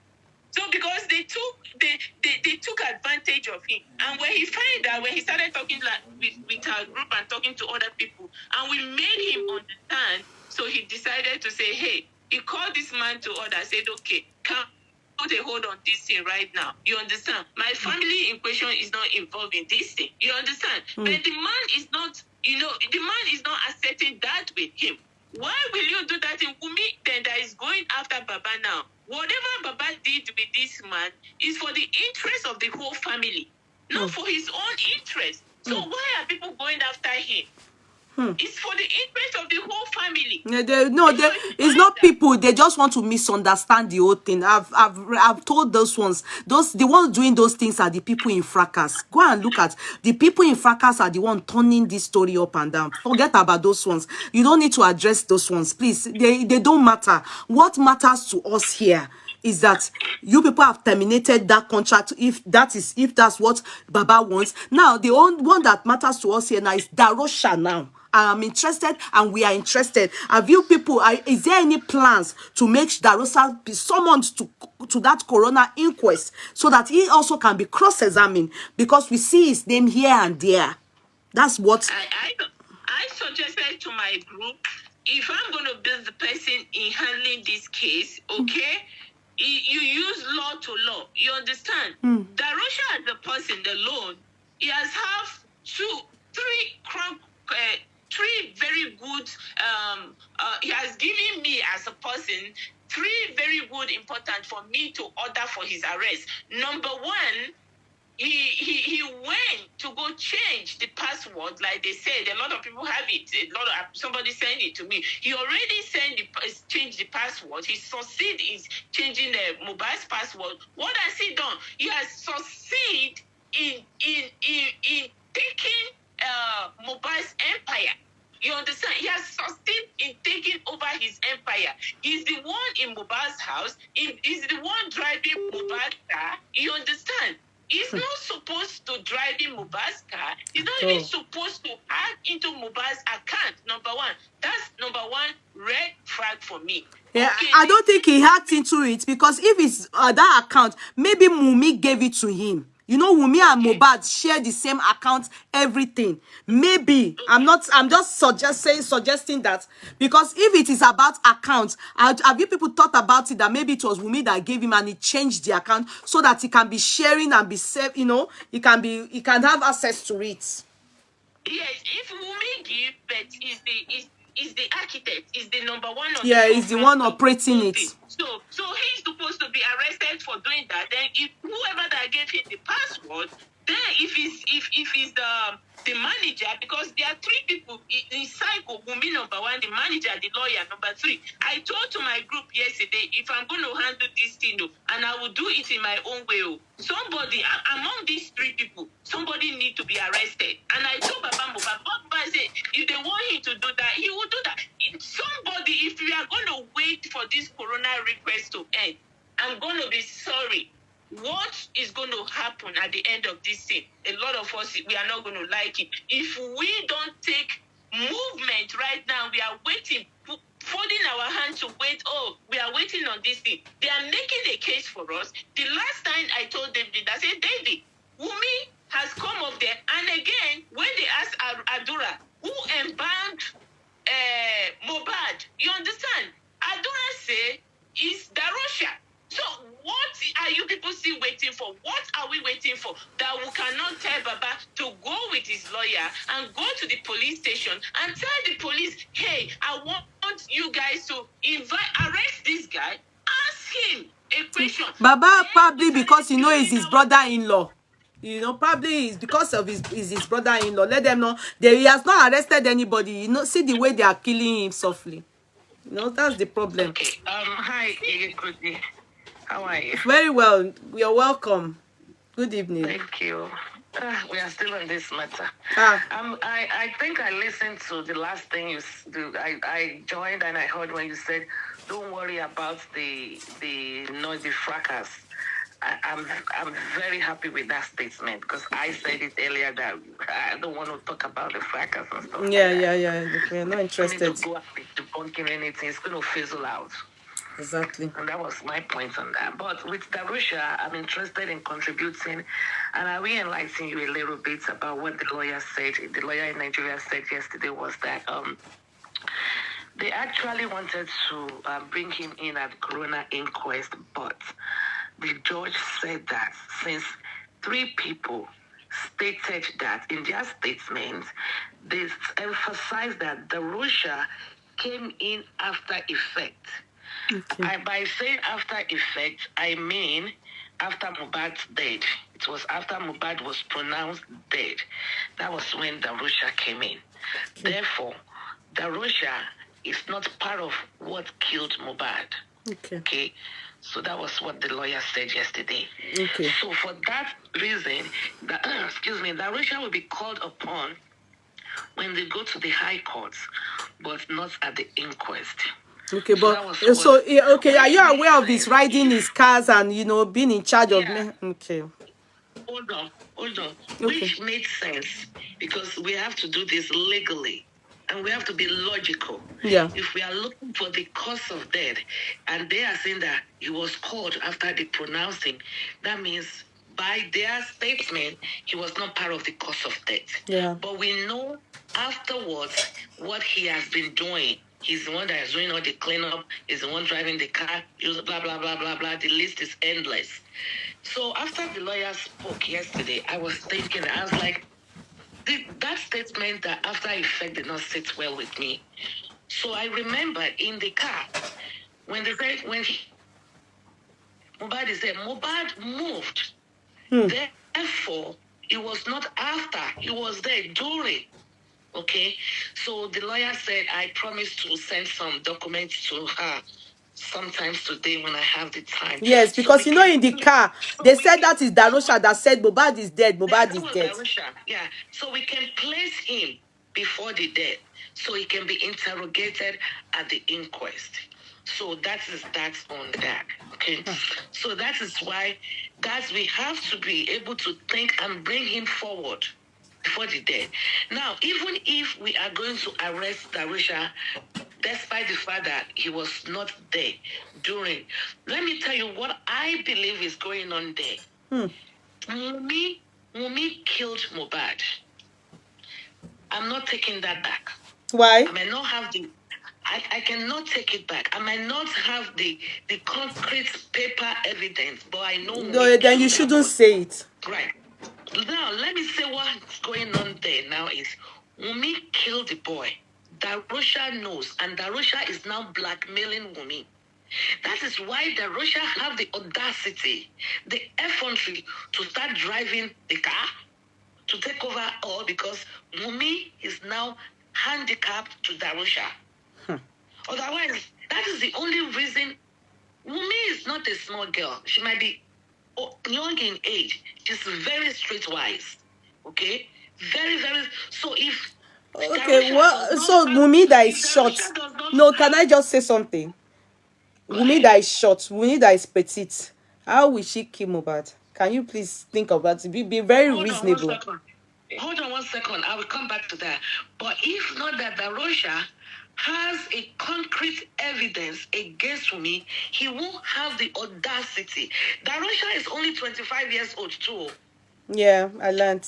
So because they took advantage of him, and when he found that, when he started talking with our group and talking to other people, and we made him understand, so he decided to say, hey, he called this man to order, said, okay, come. Put a hold on this thing right now. You understand? My family in question is not involved in this thing. You understand? But the man is not You know, the man is not accepting that with him. Why will you do that in Wunmi then that is going after Baba now? Whatever Baba did with this man is for the interest of the whole family, not for his own interest. So why are people going after him? It's for the interest of the whole family. It's not people. They just want to misunderstand the whole thing. I've told those ones. The ones doing those things are the people in fracas. Go and look at the people in fracas are the one turning this story up and down. Forget about those ones. You don't need to address those ones, please. They don't matter. What matters to us here is that you people have terminated that contract if that's what Baba wants. Now the only one that matters to us here now is D Rosha now. I'm interested and we are interested. Have you people, is there any plans to make D Rosha be summoned to that corona inquest so that he also can be cross-examined? Because we see his name here and there. That's what I suggested to my group, if I'm going to be the person in handling this case, okay, you use law to law. You understand? D Rosha as the person alone, he has three very good, he has given me as a person 3 very good important for me to order for his arrest. Number one, he went to go change the password, like they said. A lot of people have it. Somebody sent it to me. He already changed the password. He succeeded in changing Mohbad's password. What has he done? He has succeeded in taking Mohbad's empire. You understand? He has succeeded in taking over his empire. He's the one in Mohbad's house. He's the one driving Mohbad's car. You understand? He's not supposed to drive in Mohbad's car. He's not even supposed to hack into Mohbad's account. Number one. That's number one red flag for me. Yeah, Okay, I don't think he hacked into it because if it's that account, maybe Wunmi gave it to him. You know, Wunmi and Mohbad share the same account, everything. Maybe I'm just suggesting that because if it is about accounts, have you people thought about it that maybe it was Wunmi that gave him and he changed the account so that he can be sharing and be safe, you know, he can have access to it. Yes, if Wunmi give, but is the architect, is the number one on he's the one operating it. So he's supposed to be arrested for doing that. Then if whoever that gave him the password, then if he's the manager, because there are 3 people in cycle, Wunmi number 1, the manager, the lawyer number 3. I told to my group yesterday, if I'm going to handle this thing, and I will do it in my own way, somebody among these 3 people, somebody need to be arrested. And I told Baba Mohbad, Baba said, if they want him to do that, he will do that. Somebody, if we are going to wait for this corona request to end, I'm going to be sorry. What is going to happen at the end of this thing? A lot of us, we are not going to like it. If we don't take movement right now, we are waiting, folding our hands to wait. Oh, we are waiting on this thing. They are making a case for us. The last time I told David, I said, David, Wunmi has come up there. And again, when they asked Adura, who embalmed Mohbad, you understand? Adura say, it's D Rosha. So what are you people still waiting for? What are we waiting for? That we cannot tell Baba to go with his lawyer and go to the police station and tell the police, hey, I want you guys to arrest this guy. Ask him a question. Baba probably because you know he's his brother-in-law. You know, probably it's because of his brother-in-law. Let them know that he has not arrested anybody. You know, see the way they are killing him softly. You know, that's the problem. Okay. Hi, Kudi. How are you? Very well. We are welcome. Good evening. Thank you. We are still on this matter. I think I listened to the last thing you do. I joined and I heard when you said, "Don't worry about the noisy fracas." I'm very happy with that statement because I said it earlier that I don't want to talk about the fracas and stuff. Yeah. We're not interested. Need to go up debunking anything. It's going to fizzle out. Exactly. And that was my point on that. But with D Rosha, I'm interested in contributing, and I will enlighten you a little bit about what the lawyer said. The lawyer in Nigeria said yesterday was that they actually wanted to bring him in at corona inquest, but the judge said that since 3 people stated that in their statement, they emphasized that D Rosha came in after effect. Okay. By saying after effect, I mean after Mohbad's dead. It was after Mohbad was pronounced dead. That was when D Rosha came in. Okay. Therefore, D Rosha is not part of what killed Mohbad. Okay. Okay. So that was what the lawyer said yesterday. Okay. So for that reason, D Rosha will be called upon when they go to the high courts, but not at the inquest. Okay, So but that was so what- okay, are you aware of this riding his cars and being in charge of Yeah. Okay. Hold on. Okay. Which made sense because we have to do this legally and we have to be logical. Yeah. If we are looking for the cause of death and they are saying that he was called after the pronouncing, that means by their statement, he was not part of the cause of death. Yeah. But we know afterwards what he has been doing. He's the one that is doing all the cleanup. He's the one driving the car. Blah, blah, blah, blah, blah. The list is endless. So after the lawyer spoke yesterday, I was thinking, I was like, that statement that after effect did not sit well with me. So I remember in the car, when Mohbad is there, Mohbad moved. Therefore, it was not after, he was there during. Okay, so the lawyer said, I promised to send some documents to her sometimes today when I have the time. Yes, because in the car, they said that is D Rosha that said Mohbad is dead. Mohbad is dead. Yeah, so we can place him before the death, so he can be interrogated at the inquest. So that is that on that. Okay, so that is why, guys, we have to be able to think and bring him forward before the death. Now, even if we are going to arrest D Rosha, despite the fact that he was not there during, let me tell you what I believe is going on there. Wunmi killed Mohbad. I'm not taking that back. Why? I may not have the, I cannot take it back. I might not have the concrete paper evidence, but I know. No, then you shouldn't say it. Right. Now, let me say what's going on there now is Wunmi killed the boy. D Rosha knows, and D Rosha is now blackmailing Wunmi. That is why D Rosha have the audacity, the effrontery to start driving the car to take over all because Wunmi is now handicapped to D Rosha. Otherwise, that is the only reason. Wunmi is not a small girl. She might be young in age. She's very streetwise. Okay? Very, very. So if. Okay, well, so Wunmi that is short. No, can I just say something? Wunmi that is short, Wunmi that is petite. How will she kill Mohbad? Can you please think about it? Be very reasonable. Hold on 1 second. I will come back to that. But if not that D Rosha has a concrete evidence against Wunmi, he won't have the audacity. D Rosha is only 25 years old too. Yeah, I learned.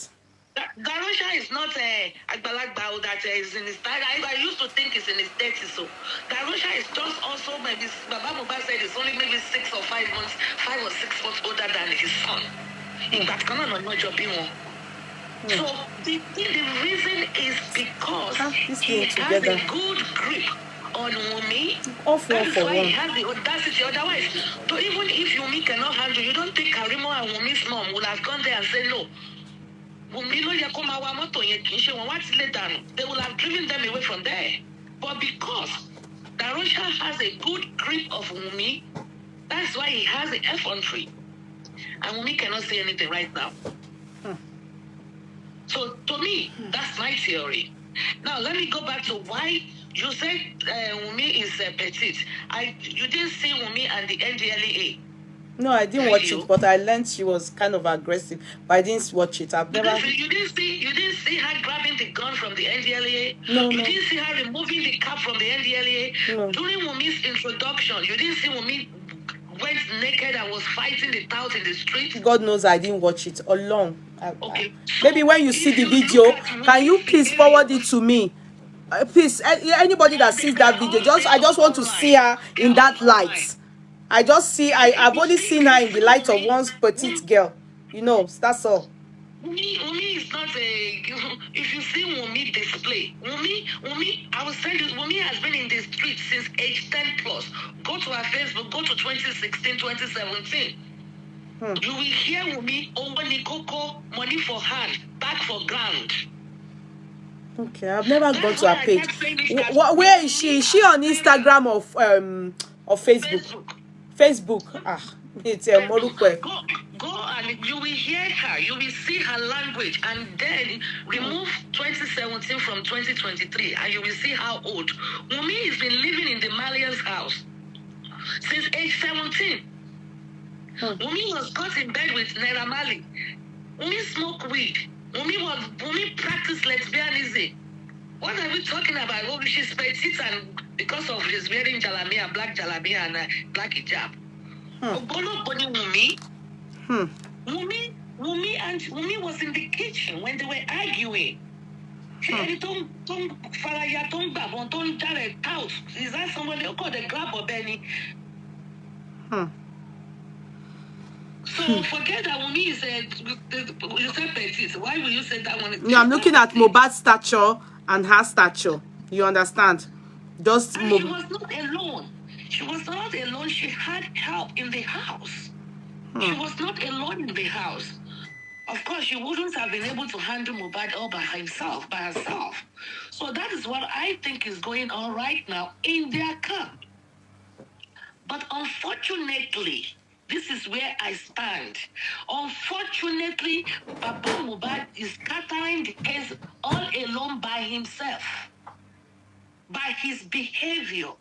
D Rosha is not a Agbalagba that is in his 30s. I used to think he's in his 30s. So D Rosha is just also maybe Baba Mohbad said it's only maybe 5 or 6 months older than his son. In fact, so the reason is because he has a good grip on Wunmi. That's why he has the audacity. Otherwise, so even if Wunmi cannot handle, you don't think Karimo and Wunmi's mom would have gone there and said no. Wunmi no yakoma wa moto yen kin se won wa ti le danu. They will have driven them away from there. But because D Rosha has a good grip of Wunmi, that's why he has the effrontery. And Wunmi cannot say anything right now. So to me, that's my theory. Now let me go back to why you said Wunmi is petite. You didn't see Wunmi and the NDLEA. No, I didn't watch it, but I learned she was kind of aggressive. But I didn't watch it. I've never. You didn't see her grabbing the gun from the NDLEA. No, you didn't see her removing the cap from the NDLEA. No. During Wunmi's introduction, you didn't see Wunmi went naked and was fighting the tout in the street. God knows I didn't watch it alone. Okay. Maybe when you see the video, can you please forward it to me? Please, anybody that sees that video, I just want to see her in that light. I've only seen her in the light of one petite girl. That's all. Wunmi is not a. If you see Wunmi display, Wunmi, I will send you. Wunmi has been in the street since age 10 plus. Go to her Facebook. Go to 2016, 2017. You will hear Wunmi, Owoni Koko, money for hand, back for ground. Okay, I've never gone to her page. Where is she? Is she on Instagram or Facebook? Facebook. Ah, it's a Morukwe. Go and you will hear her. You will see her language, and then remove 2017 from 2023, and you will see how old. Wunmi has been living in the Malian's house since age 17. Wunmi was caught in bed with Naira Marley. Wunmi smoked weed. Wunmi practiced lesbianism. What are we talking about? Oh, she's petite, and because of she's wearing jalabia, black jalabia, and black hijab. Wunmi. Wunmi was in the kitchen when they were arguing. Is that somebody who called the grab or Benny? So forget that Wunmi is you said petite. Why will you say that one? No, I'm looking at Mohbad's stature and her stature. You understand? Just and she was not alone. She was not alone. She had help in the house. She was not alone in the house. Of course, she wouldn't have been able to handle Mohbad all by herself. So that is what I think is going on right now in their camp. But unfortunately, this is where I stand. Unfortunately, Baba Mohbad is scattering the case all alone by himself, by his behavior.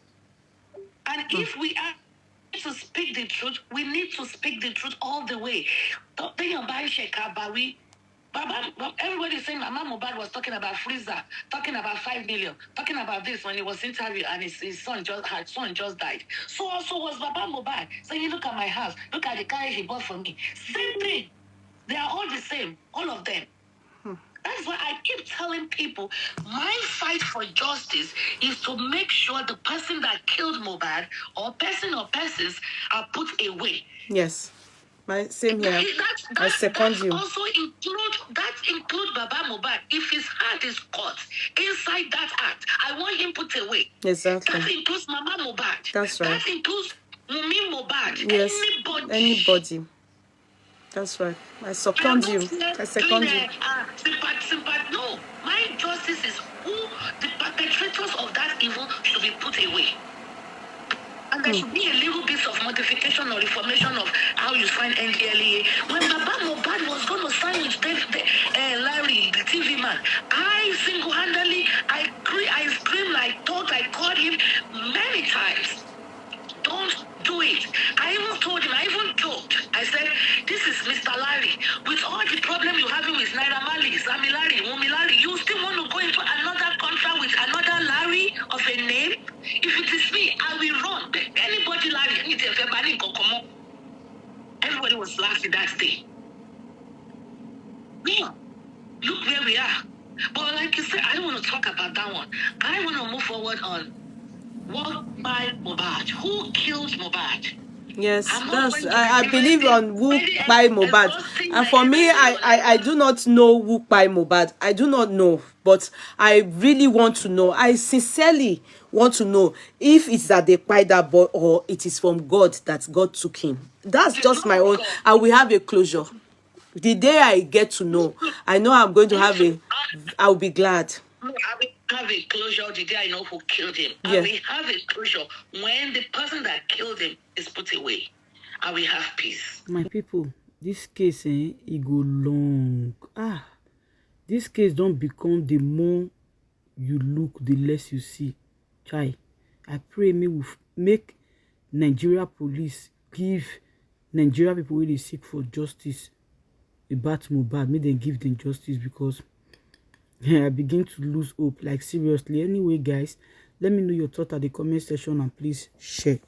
And if we are to speak the truth, we need to speak the truth all the way. Everybody is saying Mama Mohbad was talking about freezer, talking about 5 million, talking about this when he was interviewed and his son just died. So also was Baba Mohbad saying, look at my house, look at the car he bought for me. Same thing. They are all the same, all of them. That's why I keep telling people, my fight for justice is to make sure the person that killed Mohbad or person or persons are put away. Yes. Same here. I second you. Also include Baba Mohbad. If his heart is caught inside that act, I want him put away. Exactly. That includes Mama Mohbad. That's right. That includes Wunmi Mohbad. Yes. Anybody. That's right. I second you. No, my justice is who the perpetrators of that evil should be put away. And there should be a little bit of modification or reformation of how you sign NDLEA. When Baba Mohbad was going to sign with Larry, the TV man, I single-handedly, I screamed, I thought, I called him many times. Don't do it. I even told him, I even joked. I said, this is Mr. Larry. With all the problem you're having with Naira Marley, Sami Larry, Wunmi Larry, you still want to go into another contract with another Larry of a name? If it is me, I will run. Anybody Larry, everybody was laughing that day. No, look where we are. But like you said, I don't want to talk about that one. I want to move forward on what by Mohbad. Who killed Mohbad? Yes, I believe on who by Mohbad. And for me, I do not know who by Mohbad. I do not know, but I really want to know. I sincerely want to know if it's that they buy that boy or it is from God that God took him. That's just my own. I will have a closure. The day I get to know, I know I'm going to have I'll be glad. I will have a closure the day I know who killed him. Yeah. I will have a closure when the person that killed him is put away. I will have peace. My people, this case, it go long. This case don't become the more you look, the less you see. Chai, I pray me will make Nigeria police give Nigeria people really seek for justice about Mohbad. Make them give them justice, because I begin to lose hope. Like seriously. Anyway, guys, let me know your thoughts at the comment section and please share.